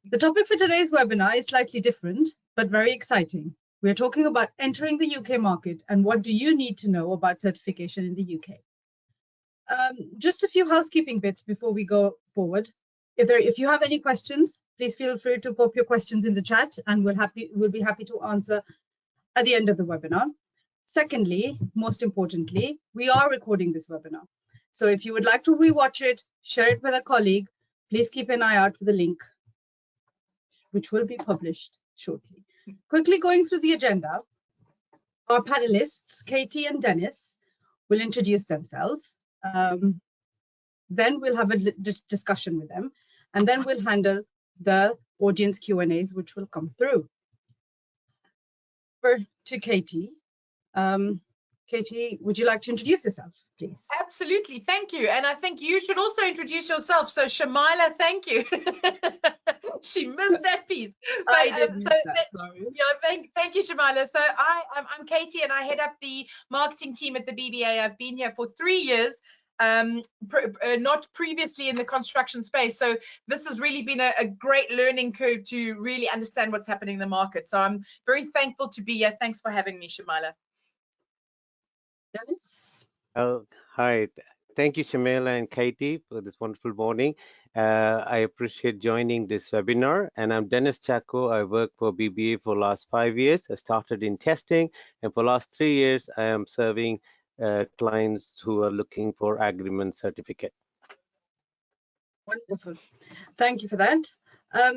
The topic for today's webinar is slightly different, but very exciting. We're talking about entering the UK market and what do you need to know about certification in the UK. Just a few housekeeping bits before we go forward. If you have any questions, please feel free to pop your questions in the chat and we'll be happy to answer at the end of the webinar. Secondly, most importantly, we are recording this webinar. So if you would like to rewatch it, share it with a colleague, please keep an eye out for the link, which will be published shortly. Quickly going through the agenda, our panelists, Katy and Dennis, will introduce themselves. Then we'll have a discussion with them, and then we'll handle the audience Q&As, which will come through. Over to Katy. Katy, would you like to introduce yourself, please? Absolutely, thank you. And I think you should also introduce yourself. So Shamila, thank you. She missed that piece. But, I did miss that, sorry. Yeah, thank you, Shamila. So I'm Katy and I head up the marketing team at the BBA. I've been here for 3 years. Not previously in the construction space. So this has really been a great learning curve to really understand what's happening in the market. So I'm very thankful to be here. Thanks for having me, Shamila. Dennis? Oh, hi. Thank you, Shamila and Katy, for this wonderful morning. I appreciate joining this webinar. And I'm Dennis Chacko. I work for BBA for the last 5 years. I started in testing, and for the last 3 years, I am serving clients who are looking for agreement certificate. Wonderful. Thank you for that.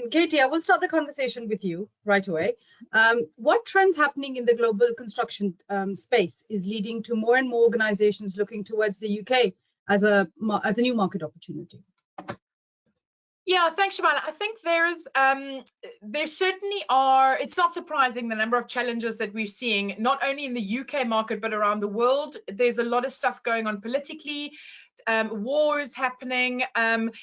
Katy, I will start the conversation with you right away. What trends happening in the global construction space is leading to more and more organizations looking towards the UK as a new market opportunity? Yeah, thanks, Shamala. I think there certainly are, it's not surprising the number of challenges that we're seeing, not only in the UK market, but around the world. There's a lot of stuff going on politically. Wars happening,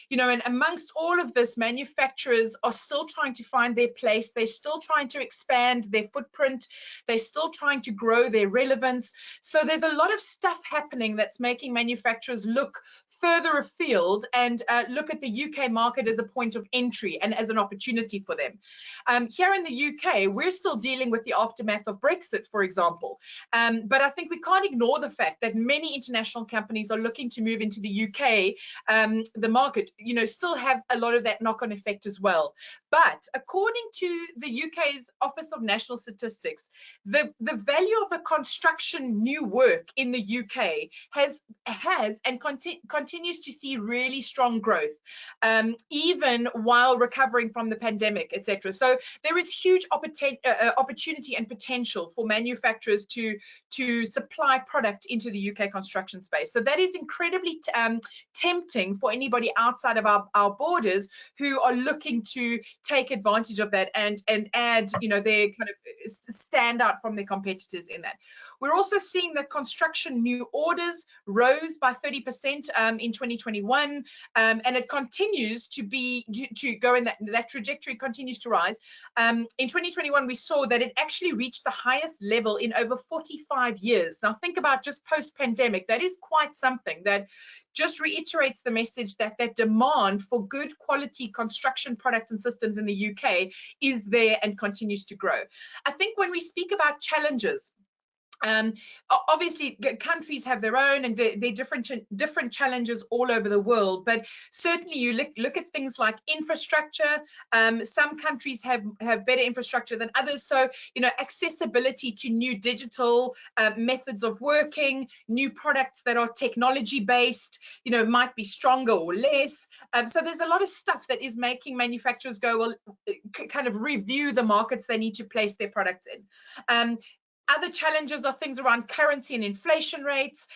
you know, and amongst all of this, manufacturers are still trying to find their place. They're still trying to expand their footprint. They're still trying to grow their relevance. So there's a lot of stuff happening that's making manufacturers look further afield and look at the UK market as a point of entry and as an opportunity for them. Here in the UK, we're still dealing with the aftermath of Brexit, for example. But I think we can't ignore the fact that many international companies are looking to move into the UK, the market, you know, still have a lot of that knock-on effect as well. But according to the UK's Office of National Statistics, the value of the construction new work in the UK has and continues to see really strong growth, even while recovering from the pandemic, etc. So there is huge opportunity and potential for manufacturers to supply product into the UK construction space. So that is incredibly tempting for anybody outside of our borders who are looking to take advantage of that and add, you know, their kind of stand out from their competitors in that. We're also seeing that construction new orders rose by 30% in 2021, and it continues to go in that trajectory continues to rise. In 2021, we saw that it actually reached the highest level in over 45 years. Now think about just post-pandemic, that is quite something that just reiterates the message that that demand for good quality construction products and systems in the UK is there and continues to grow. I think when we speak about challenges, obviously countries have their own and they're different challenges all over the world, but certainly you look at things like infrastructure. Some countries have better infrastructure than others, so you know, accessibility to new digital methods of working, new products that are technology based, you know, might be stronger or less. So there's a lot of stuff that is making manufacturers go, well, kind of review the markets they need to place their products in. Other challenges are things around currency and inflation rates,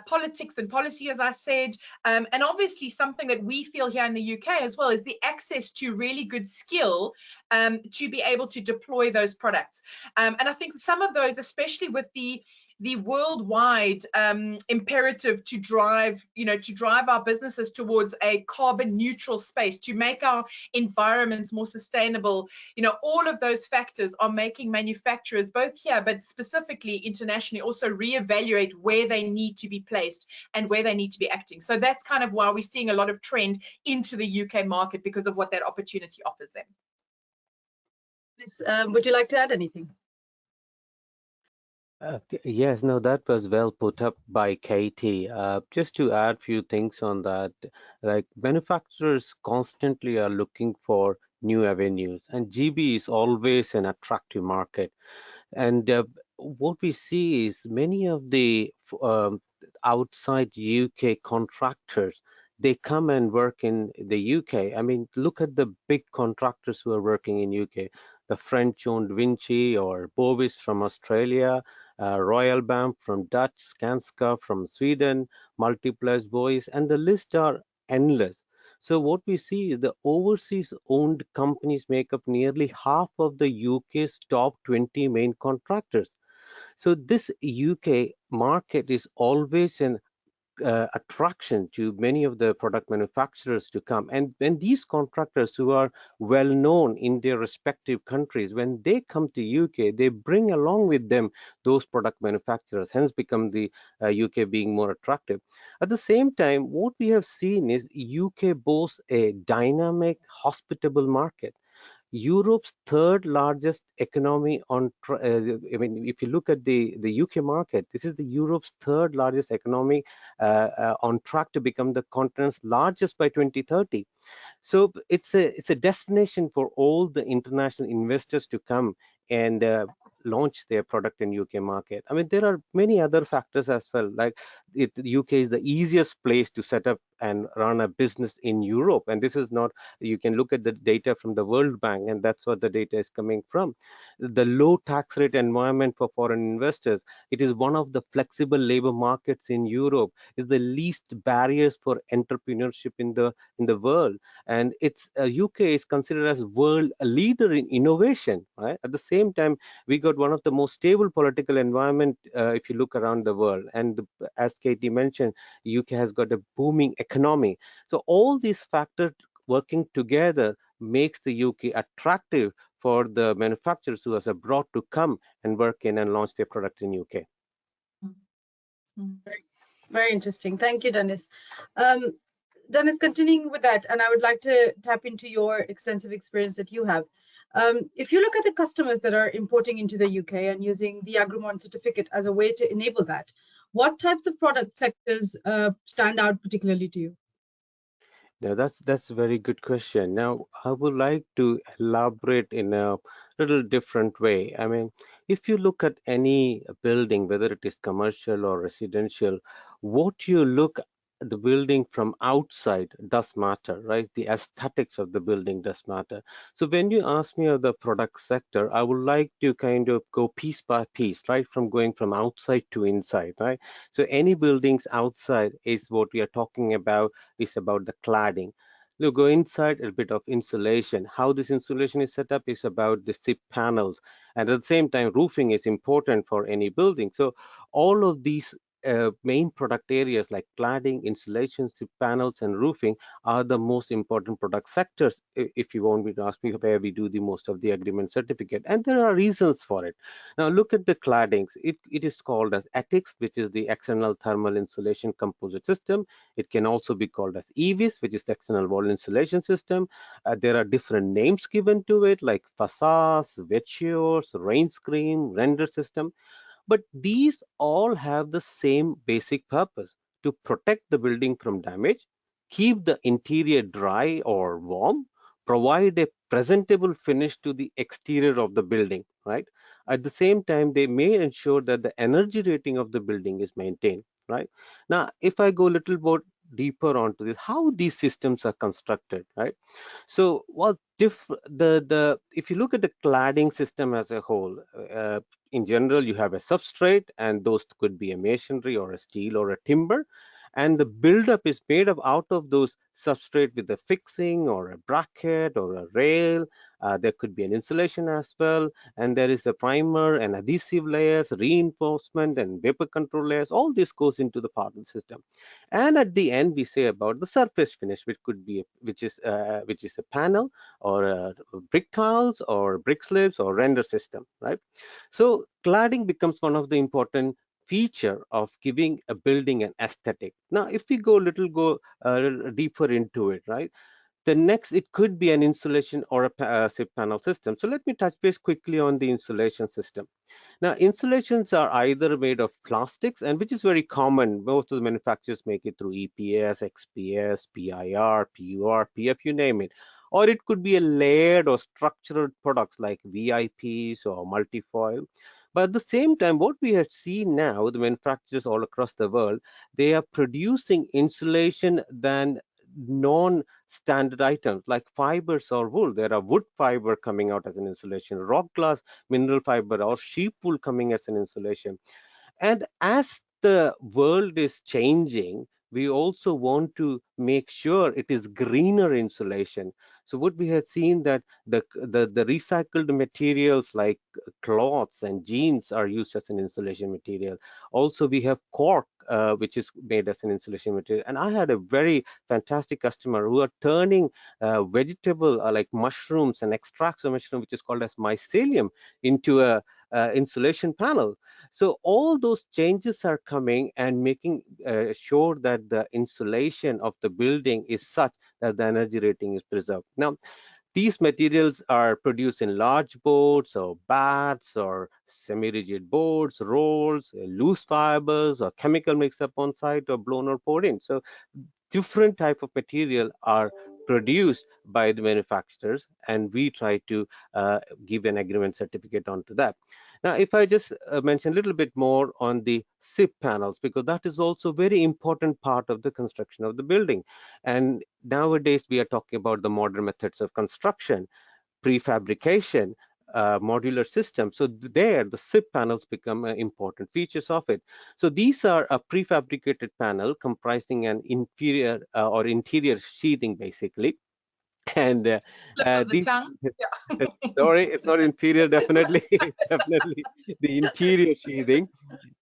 politics and policy, as I said, and obviously something that we feel here in the UK as well is the access to really good skill to be able to deploy those products. And I think some of those, especially with the worldwide imperative to drive our businesses towards a carbon neutral space, to make our environments more sustainable, you know, all of those factors are making manufacturers both here but specifically internationally also reevaluate where they need to be placed and where they need to be acting. So that's kind of why we're seeing a lot of trend into the UK market, because of what that opportunity offers them. Would you like to add anything? Yes, no, that was well put up by Katie. Just to add few things on that, like manufacturers constantly are looking for new avenues, and GB is always an attractive market. And what we see is many of the outside UK contractors, they come and work in the UK. I mean, look at the big contractors who are working in UK, the French-owned Vinci or Bovis from Australia, Royal BAM from Dutch, Skanska from Sweden, Multiplex Boys, and the list are endless. So what we see is the overseas owned companies make up nearly half of the UK's top 20 main contractors. So this UK market is always an attraction to many of the product manufacturers to come. And when these contractors who are well known in their respective countries, when they come to UK, they bring along with them those product manufacturers, hence become the UK being more attractive. At the same time, what we have seen is UK boasts a dynamic, hospitable market. Europe's third largest economy I mean, if you look at the UK market, this is the Europe's third largest economy on track to become the continent's largest by 2030. So it's a destination for all the international investors to come and launch their product in UK market. I mean, there are many other factors as well. Like UK is the easiest place to set up and run a business in Europe, and this is not. You can look at the data from the World Bank, and that's what the data is coming from. The low tax rate environment for foreign investors. It is one of the flexible labor markets in Europe. Is the least barriers for entrepreneurship in the world, and it's UK is considered as world leader in innovation. Right? At the same time, we got one of the most stable political environment if you look around the world. And as Katie mentioned, UK has got a booming economy. So all these factors working together makes the UK attractive for the manufacturers who are abroad to come and work in and launch their products in UK. Very, very interesting. Thank you, Dennis. Dennis, continuing with that, and I would like to tap into your extensive experience that you have. If you look at the customers that are importing into the UK and using the Agrément certificate as a way to enable that, what types of product sectors stand out particularly to you? Now that's a very good question. Now I would like to elaborate in a little different way. I mean, if you look at any building, whether it is commercial or residential, what you look at the building from outside does matter, right? The aesthetics of the building does matter. So when you ask me of the product sector, I would like to kind of go piece by piece, right? From going from outside to inside, right? So any buildings outside is what we are talking about is about the cladding. You go inside, a bit of insulation. How this insulation is set up is about the SIP panels. And at the same time, roofing is important for any building. So all of these main product areas like cladding, insulation, SIP panels, and roofing are the most important product sectors. If you want me to ask me where we do the most of the agreement certificate, and there are reasons for it. Now look at the claddings. It is called as ETICS, which is the external thermal insulation composite system. It can also be called as EVIS, which is the external wall insulation system. There are different names given to it, like facades, vechures, rain screen, render system. But these all have the same basic purpose: to protect the building from damage, keep the interior dry or warm, provide a presentable finish to the exterior of the building, right? At the same time, they may ensure that the energy rating of the building is maintained, right? Now, if I go a little more deeper onto this, how these systems are constructed, right? So, if you look at the cladding system as a whole, in general, you have a substrate, and those could be a masonry or a steel or a timber, and the buildup is made up out of those substrate with a fixing or a bracket or a rail. There could be an insulation as well, and there is a primer and adhesive layers, reinforcement and vapor control layers. All this goes into the part of the system. And at the end, we say about the surface finish, which could be which is a panel or brick tiles or brick slabs or render system, right? So cladding becomes one of the important feature of giving a building an aesthetic. Now, if we go a little deeper into it, right? The next, it could be an insulation or a SIP panel system. So let me touch base quickly on the insulation system. Now, insulations are either made of plastics, and which is very common. Most of the manufacturers make it through EPS, XPS, PIR, PUR, PF, you name it. Or it could be a layered or structured products like VIPs or multifoil. But at the same time, what we have seen now, the manufacturers all across the world, they are producing insulation than non-standard items like fibers or wool. There are wood fiber coming out as an insulation, rock glass, mineral fiber, or sheep wool coming as an insulation. And as the world is changing, we also want to make sure it is greener insulation. So what we have seen that the recycled materials like cloths and jeans are used as an insulation material. Also, we have cork, which is made as an insulation material. And I had a very fantastic customer who are turning vegetable like mushrooms and extracts of mushroom, which is called as mycelium, into a insulation panel. So all those changes are coming and making sure that the insulation of the building is such that the energy rating is preserved. Now, these materials are produced in large boards or bats or semi-rigid boards, rolls, loose fibers, or chemical mix-up on site or blown or poured in. So different type of material are produced by the manufacturers, and we try to give an agreement certificate onto that. Now, if I just mention a little bit more on the SIP panels, because that is also very important part of the construction of the building. And nowadays we are talking about the modern methods of construction, prefabrication, modular system. So there, the SIP panels become important features of it. So these are a prefabricated panel comprising an inferior or interior sheathing, basically. And Flip of the these, tongue. Yeah. sorry, it's not inferior, definitely, definitely the interior sheathing.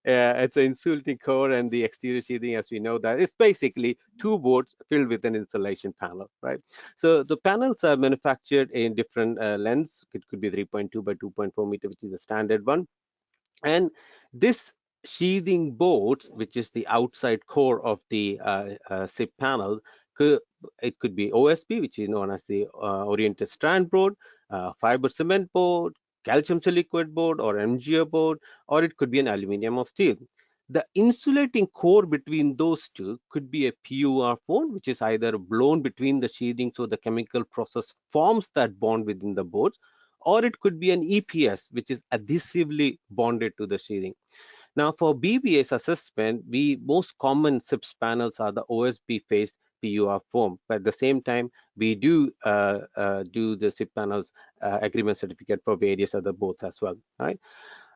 It's an insulating core, and the exterior sheathing, as we know, that it's basically two boards filled with an insulation panel, right? So the panels are manufactured in different lengths. It could be 3.2 by 2.4 meter, which is the standard one. And this sheathing boards, which is the outside core of the SIP panel, it could be OSB, which is known as the oriented strand board, fiber cement board, calcium silicate board, or MGO board, or it could be an aluminum or steel. The insulating core between those two could be a PUR foam, which is either blown between the sheathing so the chemical process forms that bond within the boards, or it could be an EPS, which is adhesively bonded to the sheathing. Now, for BBA's assessment, most common SIPS panels are the OSB-based PUR foam. But at the same time, we do do the SIP panels agreement certificate for various other boards as well, right?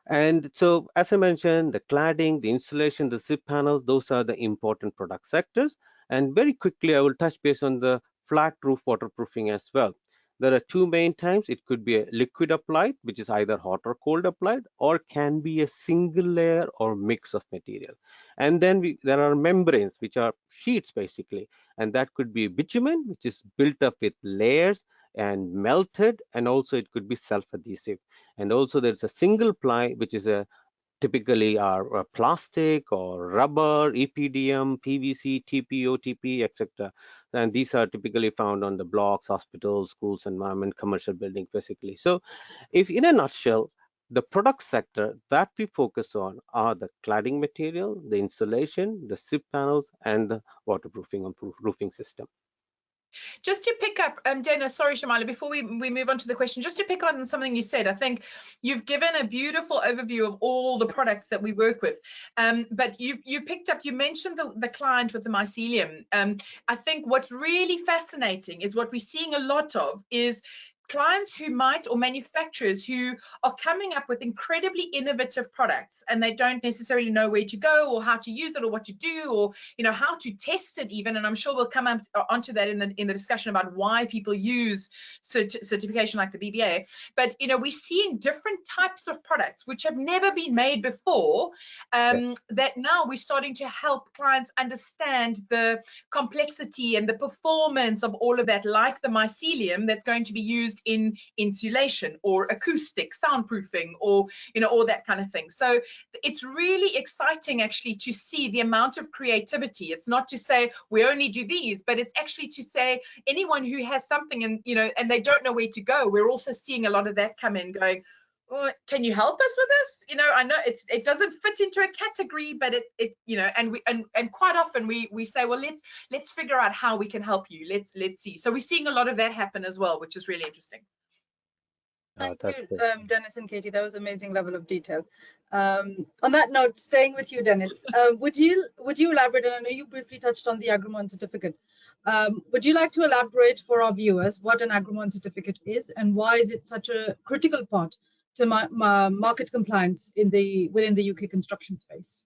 And so, as I mentioned, the cladding, the insulation, the SIP panels, those are the important product sectors. And very quickly, I will touch base on the flat roof waterproofing as well. There are two main types. It could be a liquid applied, which is either hot or cold applied, or can be a single layer or mix of material. And then there are membranes, which are sheets basically. And that could be bitumen, which is built up with layers and melted, and also it could be self-adhesive. And also there's a single ply, which is a typically are plastic or rubber, EPDM, PVC, TP, OTP, etc. And these are typically found on the blocks, hospitals, schools, environment, commercial building, basically. So if in a nutshell, the product sector that we focus on are the cladding material, the insulation, the SIP panels, and the waterproofing and roofing system. Just to pick up, Dana, sorry, Shamala, before we move on to the question, just to pick on something you said, I think you've given a beautiful overview of all the products that we work with. But you picked up, you mentioned the client with the mycelium. I think what's really fascinating is what we're seeing a lot of is clients who might, or manufacturers who are coming up with incredibly innovative products, and they don't necessarily know where to go or how to use it or what to do, or how to test it even. And I'm sure we'll come up onto that in the discussion about why people use certification like the BBA. But we're seeing different types of products which have never been made before, that now we're starting to help clients understand the complexity and the performance of all of that, like the mycelium that's going to be used used in insulation or acoustic soundproofing, or all that kind of thing. So it's really exciting actually to see the amount of creativity. It's not to say we only do these, but it's actually to say anyone who has something and and they don't know where to go. We're also seeing a lot of that come in, going, well, can you help us with this? I know it doesn't fit into a category, but and quite often we say, well, let's figure out how we can help you. Let's see. So we're seeing a lot of that happen as well, which is really interesting. Thank That's you, good. Dennis and Katie. That was amazing level of detail. On that note, staying with you, Dennis, would you elaborate? And I know you briefly touched on the Agrément Certificate. Would you like to elaborate for our viewers what an Agrément Certificate is and why is it such a critical part to market compliance within the UK construction space?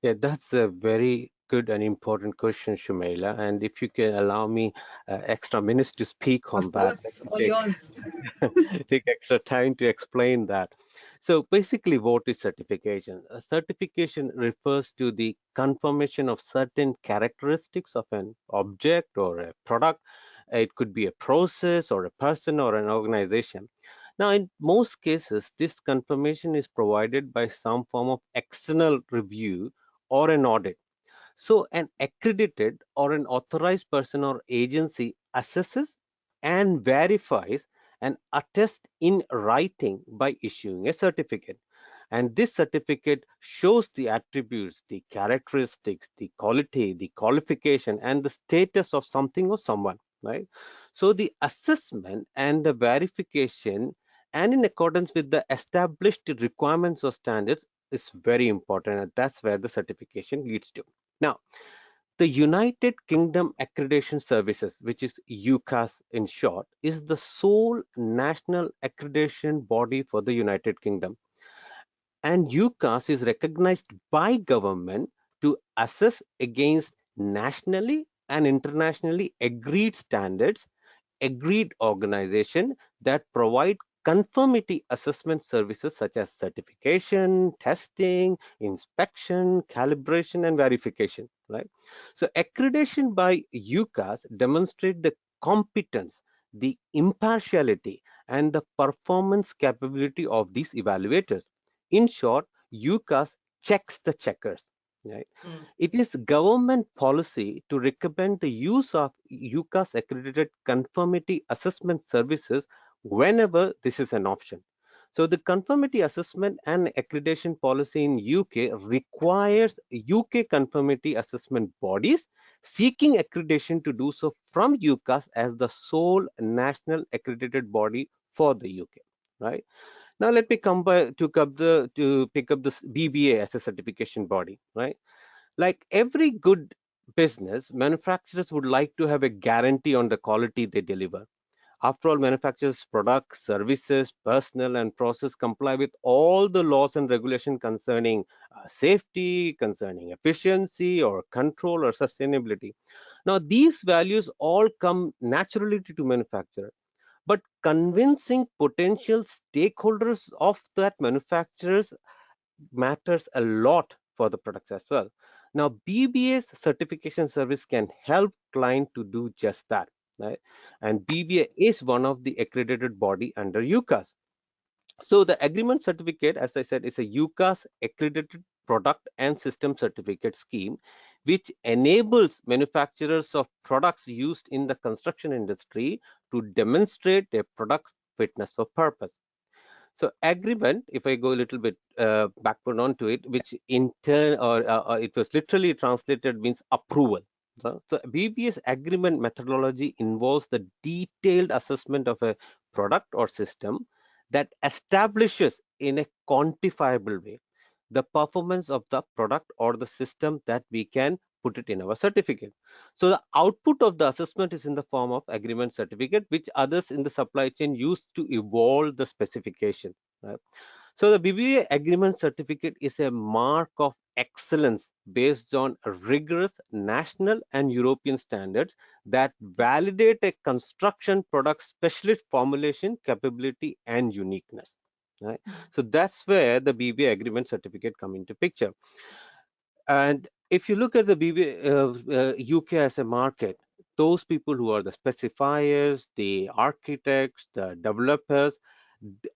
Yeah, that's a very good and important question, Shumaila. And if you can allow me extra minutes to speak on Of that, course, all yours. take extra time to explain that. So basically, what is certification? A certification refers to the confirmation of certain characteristics of an object or a product. It could be a process or a person or an organization. Now, in most cases, this confirmation is provided by some form of external review or an audit. So an accredited or an authorized person or agency assesses and verifies and attests in writing by issuing a certificate. And this certificate shows the attributes, the characteristics, the quality, the qualification, and the status of something or someone, right? So the assessment and the verification, and in accordance with the established requirements or standards, is very important, and that's where the certification leads to. Now, the United Kingdom Accreditation Services, which is UCAS in short, is the sole national accreditation body for the United Kingdom. And UCAS is recognized by government to assess against nationally and internationally agreed standards, agreed organization that provide conformity assessment services such as certification, testing, inspection, calibration, and verification, right? So accreditation by UCAS demonstrate the competence, the impartiality, and the performance capability of these evaluators. In short, UCAS checks the checkers, right? It is government policy to recommend the use of UCAS accredited conformity assessment services whenever this is an option. So the conformity assessment and accreditation policy in UK requires UK conformity assessment bodies seeking accreditation to do so from UCAS as the sole national accredited body for the UK, right? Now let me come by to pick up this BBA as a certification body, right? Like every good business, manufacturers would like to have a guarantee on the quality they deliver. After all, manufacturers' products, services, personnel, and process comply with all the laws and regulation concerning safety, concerning efficiency, or control, or sustainability. Now, these values all come naturally to manufacturer, but convincing potential stakeholders of that manufacturers matters a lot for the products as well. Now, BBA's certification service can help client to do just that, right? And BBA is one of the accredited body under UCAS. So the agreement certificate, as I said, is a UCAS accredited product and system certificate scheme, which enables manufacturers of products used in the construction industry to demonstrate their product's fitness for purpose. So agreement, if I go a little bit backward onto it, which in turn, or it was literally translated means approval. So BBS agreement methodology involves the detailed assessment of a product or system that establishes in a quantifiable way the performance of the product or the system that we can put it in our certificate. So the output of the assessment is in the form of agreement certificate, which others in the supply chain use to evolve the specification. Right? So the BBA agreement certificate is a mark of excellence based on rigorous national and European standards that validate a construction product specialist formulation capability and uniqueness. Right? So that's where the BBA agreement certificate come into picture. And if you look at the BBA UK as a market, those people who are the specifiers, the architects, the developers,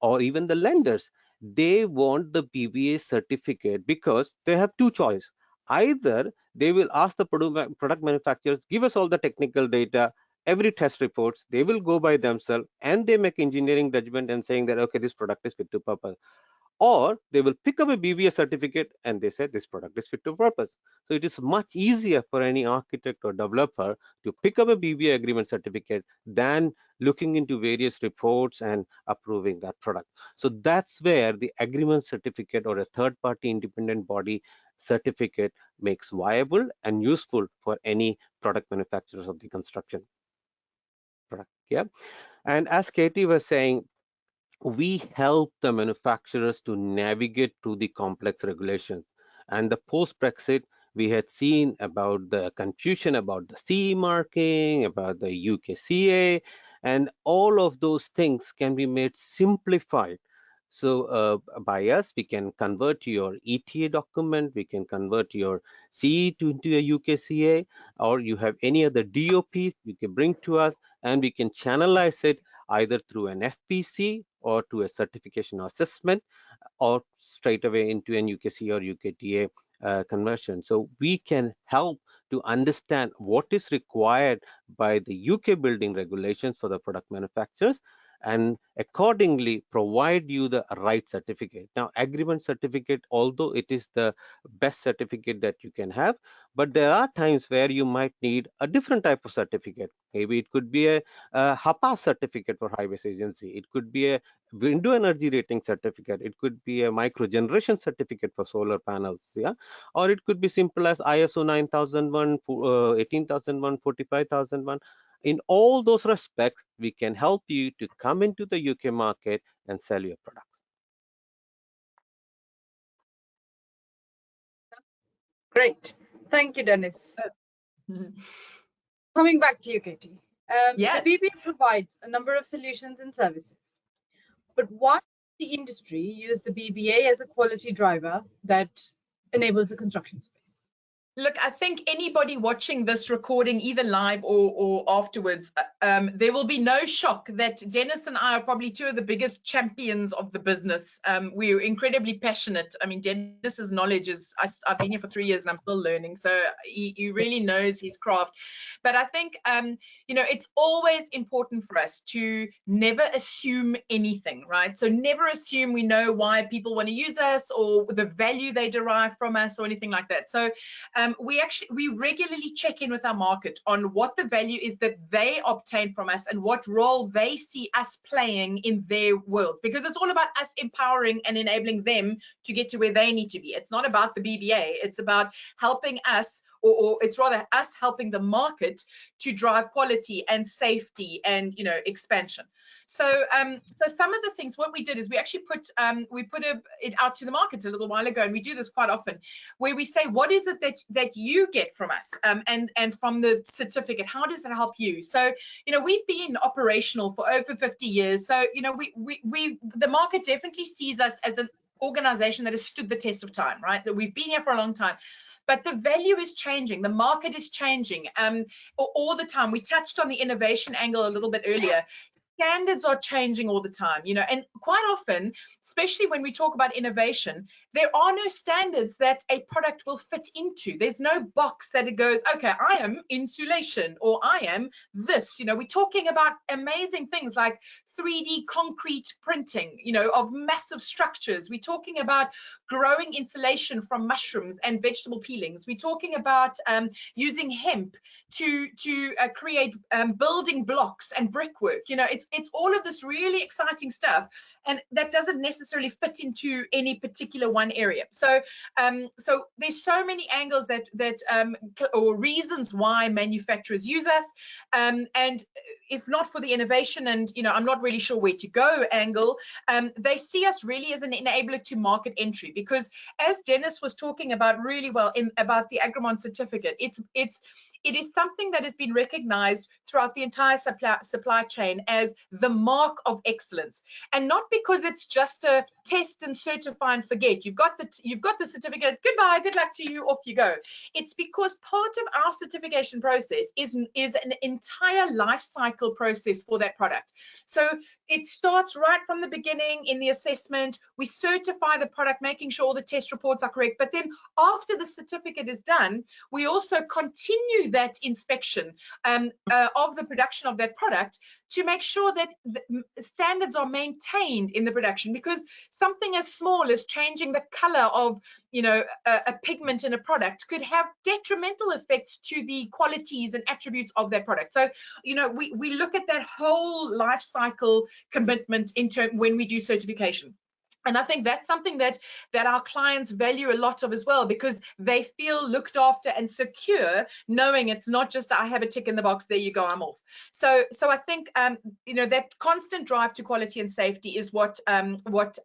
or even the lenders, they want the BBA certificate because they have two choices. Either they will ask the product manufacturers, give us all the technical data, every test reports, they will go by themselves and they make engineering judgment and saying that, okay, this product is fit to purpose. Or they will pick up a BBA certificate and they say this product is fit to purpose. So it is much easier for any architect or developer to pick up a BBA agreement certificate than looking into various reports and approving that product. So that's where the agreement certificate or a third party independent body certificate makes viable and useful for any product manufacturers of the construction product. Yeah. And as Katie was saying, we help the manufacturers to navigate through the complex regulations. And the post-Brexit, we had seen about the confusion about the CE marking, about the UKCA, and all of those things can be made simplified. So by us, we can convert your ETA document, we can convert your CE into a UKCA, or you have any other DOP, you can bring to us, and we can channelize it either through an FPC or to a certification assessment or straight away into an UKC or UKTA conversion. So we can help to understand what is required by the UK building regulations for the product manufacturers and accordingly provide you the right certificate. Now, agreement certificate, although it is the best certificate that you can have, but there are times where you might need a different type of certificate. Maybe it could be a HAPA certificate for highways agency. It could be a window energy rating certificate. It could be a microgeneration certificate for solar panels. Yeah, or it could be simple as ISO 9001, 18001, 45001. In all those respects, we can help you to come into the UK market and sell your products. Great. Thank you, Dennis. Coming back to you, Katy. Yes. The BBA provides a number of solutions and services. But why does the industry use the BBA as a quality driver that enables a construction space? Look, I think anybody watching this recording, either live or afterwards, there will be no shock that Dennis and I are probably two of the biggest champions of the business. We're incredibly passionate. I mean, Dennis's knowledge is, I've been here for 3 years and I'm still learning. So he really knows his craft. But I think, you know, it's always important for us to never assume anything, right? So never assume we know why people want to use us or the value they derive from us or anything like that. So we regularly check in with our market on what the value is that they obtain from us and what role they see us playing in their world, because it's all about us empowering and enabling them to get to where they need to be. It's not about the BBA, it's about helping us, or it's rather us helping the market to drive quality and safety and, you know, expansion. So some of the things, what we did is we actually put it out to the market a little while ago, and we do this quite often, where we say, what is it that you get from us, and from the certificate, how does it help you? So, you know, we've been operational for over 50 years. So, you know, the market definitely sees us as an organization that has stood the test of time, right? That we've been here for a long time. But the value is changing, the market is changing all the time. We touched on the innovation angle a little bit earlier. Standards are changing all the time, you know, and quite often, especially when we talk about innovation, there are no standards that a product will fit into. There's no box that it goes, okay, I am insulation or I am this. You know, we're talking about amazing things like 3D concrete printing, you know, of massive structures. We're talking about growing insulation from mushrooms and vegetable peelings. We're talking about using hemp to create building blocks and brickwork. You know, it's all of this really exciting stuff, and that doesn't necessarily fit into any particular one area. So so there's so many angles or reasons why manufacturers use us, and if not for the innovation and, you know, I'm not really sure where to go angle, they see us really as an enabler to market entry, because as Dennis was talking about really well about the Agrément certificate, it is something that has been recognized throughout the entire supply chain as the mark of excellence. And not because it's just a test and certify and forget. You've got the certificate, goodbye, good luck to you, off you go. It's because part of our certification process is an entire life cycle process for that product. So it starts right from the beginning in the assessment. We certify the product, making sure all the test reports are correct. But then after the certificate is done, we also continue that inspection of the production of that product to make sure that the standards are maintained in the production, because something as small as changing the color of, you know, a pigment in a product could have detrimental effects to the qualities and attributes of that product. So, you know, we look at that whole life cycle commitment when we do certification. And I think that's something that our clients value a lot of as well, because they feel looked after and secure, knowing it's not just I have a tick in the box, there you go, I'm off. So I think you know, that constant drive to quality and safety is what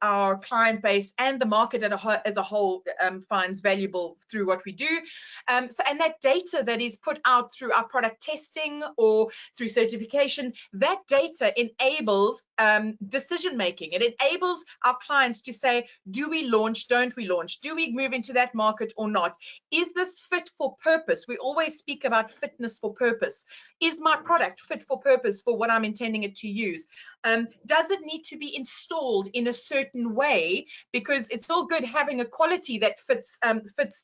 our client base and the market as a whole finds valuable through what we do. And that data that is put out through our product testing or through certification, that data enables decision making. It enables our clients to say, do we launch, don't we launch, do we move into that market or not, is this fit for purpose? We always speak about fitness for purpose. Is my product fit for purpose for what I'm intending it to use? Does it need to be installed in a certain way? Because it's all good having a quality that fits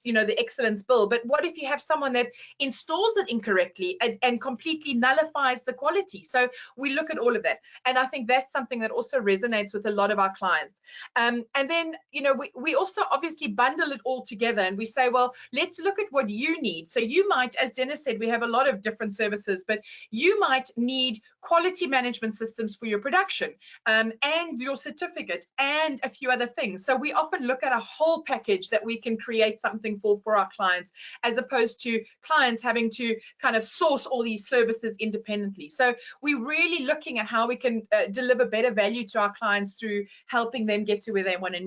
you know, the excellence bill, but what if you have someone that installs it incorrectly and completely nullifies the quality? So we look at all of that, and I think that's something that also resonates with a lot of our clients. And then, you know, we also obviously bundle it all together, and we say, well, let's look at what you need. So you might, as Dennis said, we have a lot of different services, but you might need quality management systems for your production and your certificate and a few other things. So we often look at a whole package that we can create something for our clients, as opposed to clients having to kind of source all these services independently. So we're really looking at how we can deliver better value to our clients through helping them get to where they want to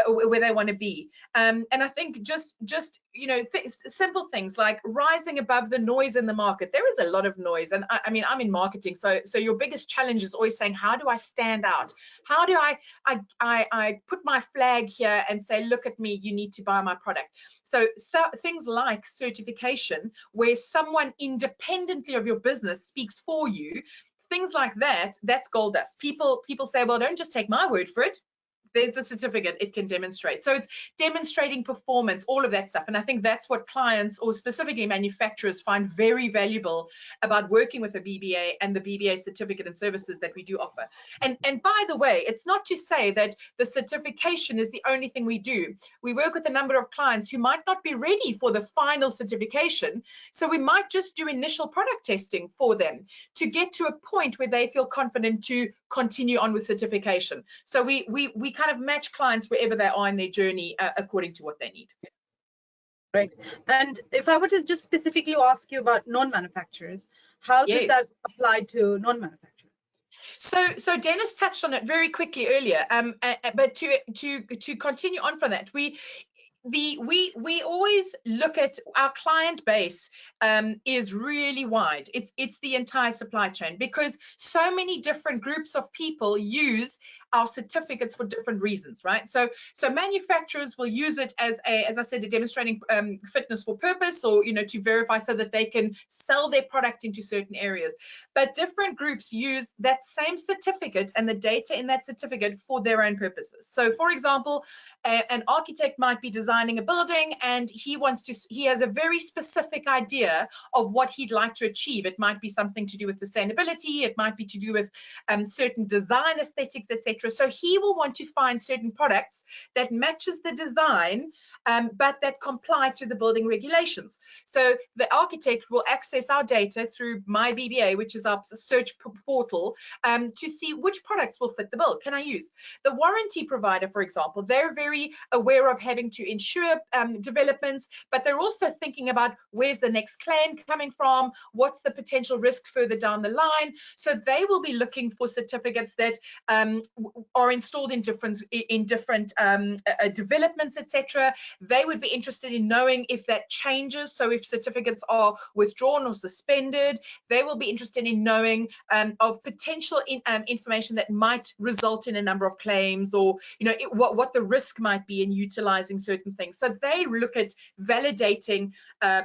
where they want to be. And I think just you know, simple things like rising above the noise in the market. There is a lot of noise, and I mean, I'm in marketing, so your biggest challenge is always saying, how do I stand out? How do I put my flag here and say, look at me, you need to buy my product? So things like certification, where someone independently of your business speaks for you, things like that, that's gold dust. People say, well, don't just take my word for it. There's the certificate, it can demonstrate. So it's demonstrating performance, all of that stuff. And I think that's what clients, or specifically manufacturers, find very valuable about working with a BBA and the BBA certificate and services that we do offer. And by the way, it's not to say that the certification is the only thing we do. We work with a number of clients who might not be ready for the final certification. So we might just do initial product testing for them to get to a point where they feel confident to continue on with certification. So we kind of match clients wherever they are in their journey according to what they need. Right. And if I were to just specifically ask you about non-manufacturers, how does that apply to non-manufacturers? So Dennis touched on it very quickly earlier, but to continue on from that, we always look at our client base is really wide. It's the entire supply chain, because so many different groups of people use our certificates for different reasons, right? So manufacturers will use it as I said, a demonstrating fitness for purpose, or, you know, to verify so that they can sell their product into certain areas. But different groups use that same certificate and the data in that certificate for their own purposes. So, for example, an architect might be designing a building, and he has a very specific idea of what he'd like to achieve. It might be something to do with sustainability, it might be to do with certain design aesthetics, etc. So he will want to find certain products that matches the design, but that comply to the building regulations. So the architect will access our data through My BBA, which is our search portal, to see which products will fit the bill. Can I use? The warranty provider, for example, they're very aware of having to ensure ensure developments, but they're also thinking about where's the next claim coming from, what's the potential risk further down the line. So they will be looking for certificates that are installed in different developments, etc. They would be interested in knowing if that changes. So if certificates are withdrawn or suspended, they will be interested in knowing of potential information that might result in a number of claims, or what the risk might be in utilizing certain things. So they look at validating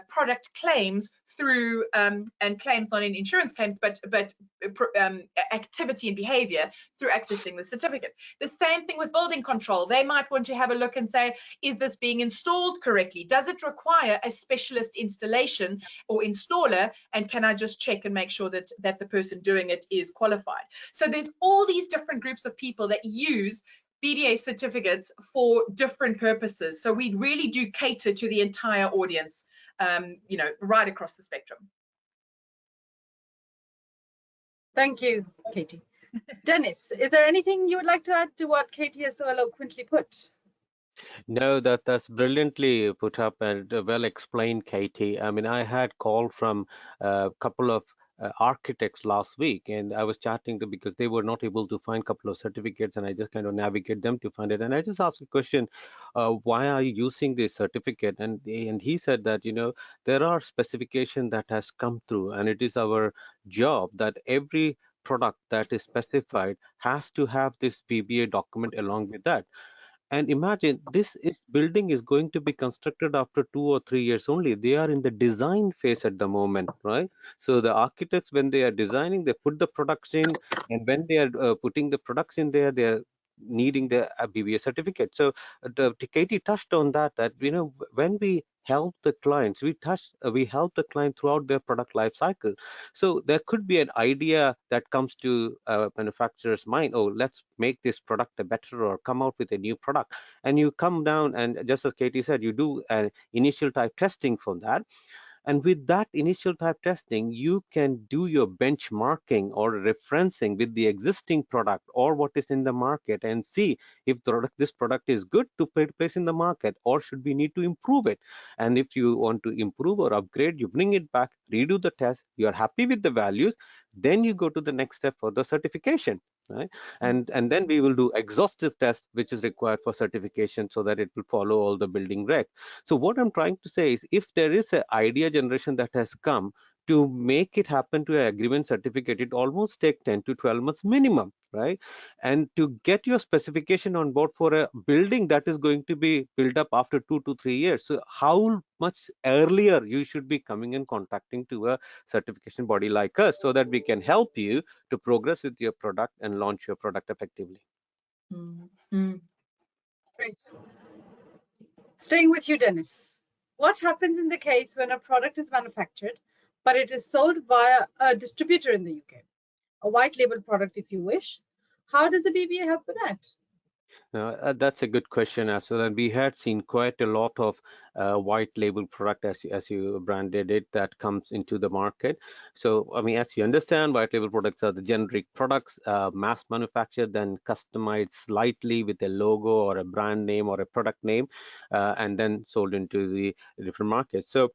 product claims through and claims not in insurance claims, but activity and behavior through accessing the certificate. The same thing with building control. They might want to have a look and say, is this being installed correctly? Does it require a specialist installation or installer? And can I just check and make sure that the person doing it is qualified? So there's all these different groups of people that use BBA certificates for different purposes. So we really do cater to the entire audience, right across the spectrum. Thank you, Katy. Dennis, is there anything you would like to add to what Katy has so eloquently put? No, that's brilliantly put up and well explained, Katy. I mean, I had call from a couple of architects last week, and I was chatting to because they were not able to find a couple of certificates, and I just kind of navigate them to find it. And I just asked a question, why are you using this certificate? And he said that, there are specification that has come through, and it is our job that every product that is specified has to have this BBA document along with that. And imagine building is going to be constructed after 2 or 3 years only. They are in the design phase at the moment, right? So the architects, when they are designing, they put the products in, and when they are putting the products in there, they are needing the BBA certificate. So Katy touched on that when we help the clients, we help the client throughout their product life cycle. So there could be an idea that comes to a manufacturer's mind, oh, let's make this product better or come out with a new product. And you come down and, just as Katy said, you do an initial type testing for that. And with that initial type testing, you can do your benchmarking or referencing with the existing product or what is in the market and see if this product is good to place in the market, or should we need to improve it. And if you want to improve or upgrade, you bring it back, redo the test, you are happy with the values, then you go to the next step for the certification. Right? And then we will do exhaustive test, which is required for certification, so that it will follow all the building regs. So what I'm trying to say is, if there is an idea generation that has come to make it happen to an agreement certificate, it almost takes 10 to 12 months minimum, right? And to get your specification on board for a building that is going to be built up after 2 to 3 years, so how much earlier you should be coming and contacting to a certification body like us, so that we can help you to progress with your product and launch your product effectively. Great. Staying with you, Dennis. What happens in the case when a product is manufactured, but it is sold via a distributor in the UK? A white label product, if you wish. How does the BBA help with that? That's a good question as well. And we had seen quite a lot of white label product, as you branded it, that comes into the market. So, I mean, as you understand, white label products are the generic products, mass manufactured, then customized slightly with a logo or a brand name or a product name, and then sold into the different markets. So,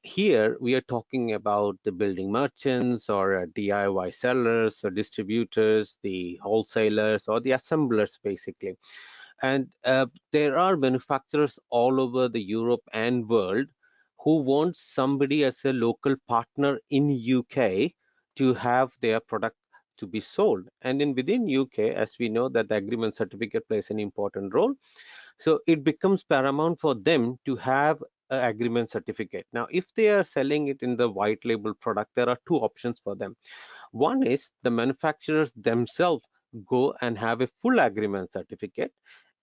here we are talking about the building merchants or DIY sellers or distributors, the wholesalers or the assemblers, basically. And there are manufacturers all over the Europe and world who want somebody as a local partner in UK to have their product to be sold. And then within UK, as we know, that the agreement certificate plays an important role. So it becomes paramount for them to have an agreement certificate. Now, if they are selling it in the white label product, there are two options for them. One is the manufacturers themselves go and have a full agreement certificate,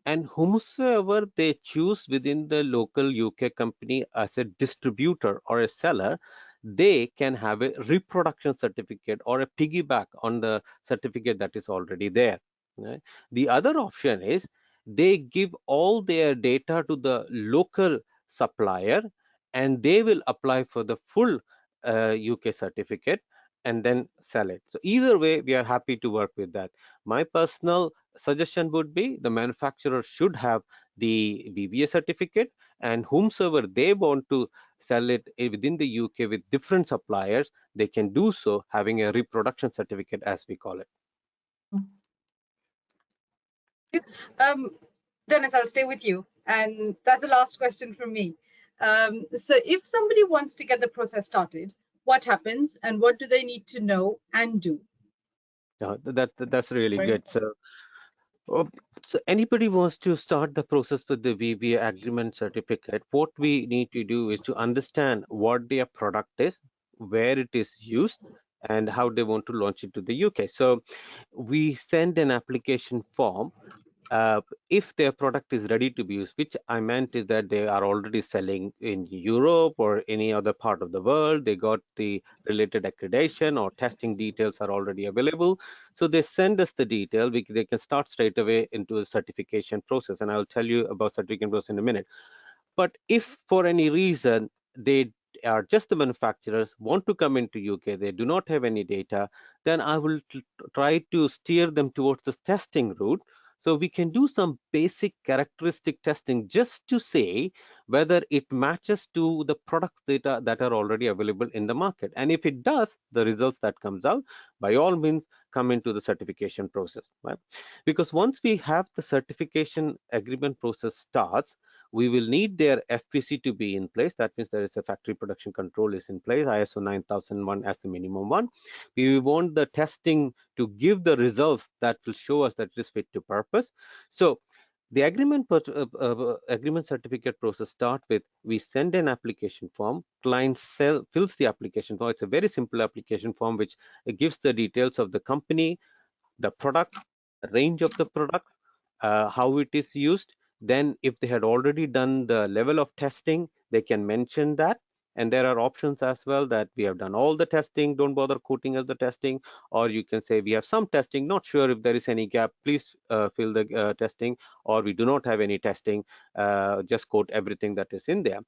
and whomsoever they choose within the local UK company as a distributor or a seller, they can have a reproduction certificate or a piggyback on the certificate that is already there. Right? The other option is they give all their data to the local supplier, and they will apply for the full UK certificate and then sell it. So either way, we are happy to work with that. My personal suggestion would be the manufacturer should have the BBA certificate, and whomsoever they want to sell it within the UK with different suppliers, they can do so having a reproduction certificate, as we call it. Dennis, I'll stay with you. And that's the last question from me. So if somebody wants to get the process started, what happens and what do they need to know and do? That's really Right. good. So anybody wants to start the process with the BBA Agreement Certificate, what we need to do is to understand what their product is, where it is used, and how they want to launch it to the UK. So we send an application form if their product is ready to be used, which I meant is that they are already selling in Europe or any other part of the world, they got the related accreditation or testing details are already available. So they send us the detail, they can start straight away into a certification process. And I'll tell you about certification process in a minute. But if for any reason they are just the manufacturers, want to come into UK, they do not have any data, then I will try to steer them towards the testing route. So we can do some basic characteristic testing just to say whether it matches to the products data that are already available in the market. And if it does, the results that comes out, by all means, come into the certification process, right? Because once we have the certification agreement process starts, we will need their FPC to be in place. That means there is a factory production control is in place, ISO 9001 as the minimum one. We want the testing to give the results that will show us that it is fit to purpose. So the agreement certificate process start with, we send an application form, client fills the application form. It's a very simple application form which gives the details of the company, the product, the range of the product, how it is used. Then if they had already done the level of testing, they can mention that. And there are options as well that we have done all the testing, don't bother quoting us the testing, or you can say we have some testing, not sure if there is any gap, please fill the testing, or we do not have any testing, just quote everything that is in there.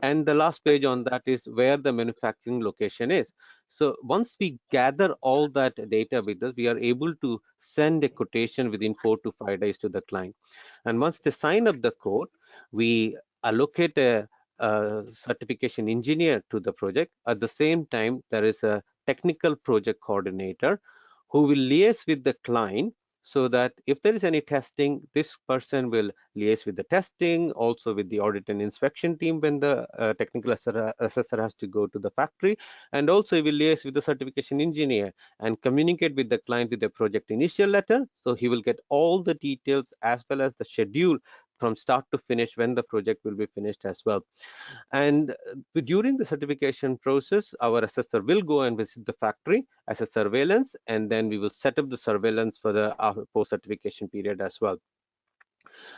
And the last page on that is where the manufacturing location is. So once we gather all that data with us, we are able to send a quotation within 4 to 5 days to the client. And once they sign up the quote, we allocate a certification engineer to the project. At the same time, there is a technical project coordinator who will liaise with the client, so that if there is any testing, this person will liaise with the testing, also with the audit and inspection team when the technical assessor has to go to the factory, and also he will liaise with the certification engineer and communicate with the client with the project initial letter. So he will get all the details as well as the schedule from start to finish when the project will be finished as well. And during the certification process, our assessor will go and visit the factory as a surveillance, and then we will set up the surveillance for the post-certification period as well.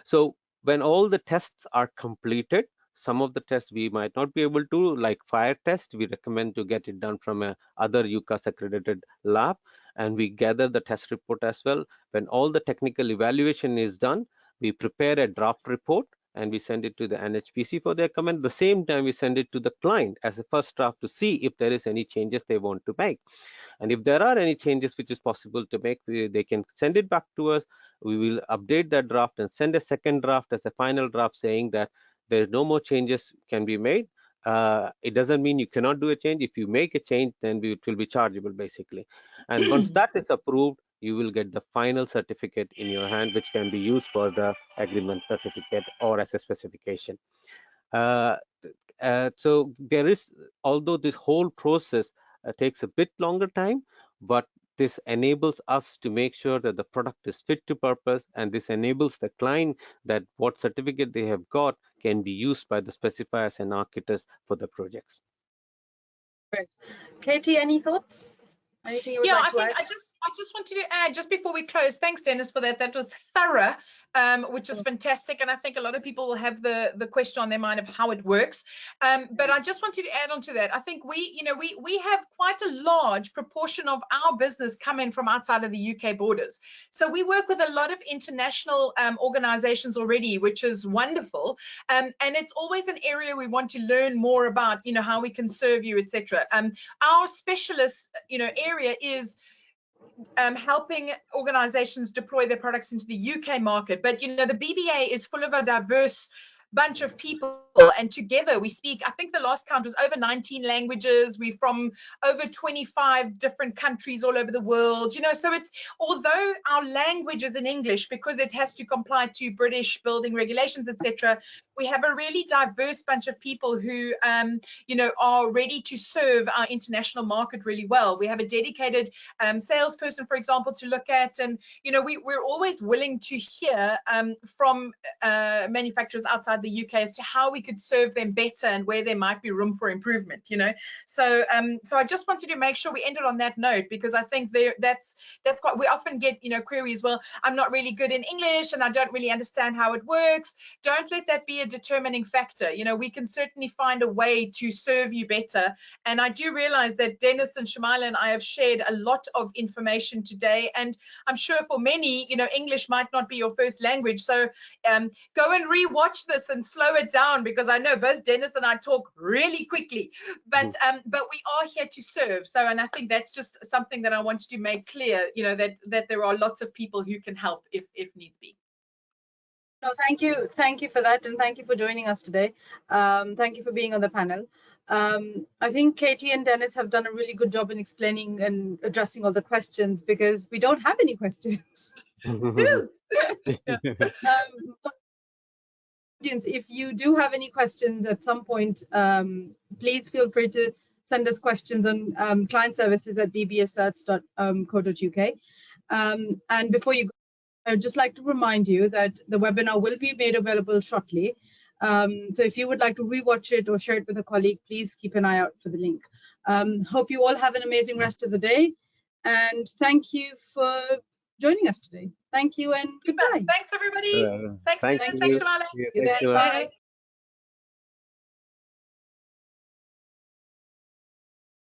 So when all the tests are completed, some of the tests we might not be able to, like fire test, we recommend to get it done from a other UCAS accredited lab, and we gather the test report as well. When all the technical evaluation is done, we prepare a draft report and we send it to the NHPC for their comment. At the same time, we send it to the client as a first draft to see if there is any changes they want to make. And if there are any changes which is possible to make, they can send it back to us. We will update that draft and send a second draft as a final draft saying that there is no more changes can be made. It doesn't mean you cannot do a change. If you make a change, then it will be chargeable basically. And once that is approved, you will get the final certificate in your hand, which can be used for the agreement certificate or as a specification. So there is, although this whole process takes a bit longer time, but this enables us to make sure that the product is fit to purpose, and this enables the client that what certificate they have got can be used by the specifiers and architects for the projects. Great. Katy, any thoughts? Anything you would like to add? I just wanted to add, just before we close, thanks Dennis for that. That was thorough, which is fantastic, and I think a lot of people will have the question on their mind of how it works. But I just wanted to add on to that. I think we have quite a large proportion of our business coming from outside of the UK borders. So we work with a lot of international organizations already, which is wonderful. And it's always an area we want to learn more about, how we can serve you, etc. Our specialist, area is helping organizations deploy their products into the UK market. But, you know, the BBA is full of a diverse bunch of people, and together we speak, I think the last count was over 19 languages. We're from over 25 different countries all over the world, you know. So it's, although our language is in English because it has to comply to British building regulations, etc., we have a really diverse bunch of people who you know, are ready to serve our international market really well. We have a dedicated salesperson, for example, to look at, and you know, we're always willing to hear from manufacturers outside the UK as to how we could serve them better and where there might be room for improvement, you know. So so I just wanted to make sure we ended on that note, because I think that's quite, we often get, you know, queries, well, I'm not really good in English and I don't really understand how it works. Don't let that be a determining factor. You know, we can certainly find a way to serve you better. And I do realize that Dennis and Shamila and I have shared a lot of information today, and I'm sure for many, you know, English might not be your first language. So go and re-watch this and slow it down, because I know both Dennis and I talk really quickly, but we are here to serve. So, and I think that's just something that I wanted to make clear, you know, that there are lots of people who can help if needs be. No, thank you for that, and thank you for joining us today. Thank you for being on the panel. I think Katy and Dennis have done a really good job in explaining and addressing all the questions, because we don't have any questions. If you do have any questions at some point, please feel free to send us questions on clientservices@bbacerts.co.uk. And before you go, I would just like to remind you that the webinar will be made available shortly. So if you would like to rewatch it or share it with a colleague, please keep an eye out for the link. Hope you all have an amazing rest of the day, and thank you for joining us today. Thank you and goodbye. Thanks, everybody. Thanks, Thank Dennis. you. Thanks, Shamila. Yeah, thank you. Bye.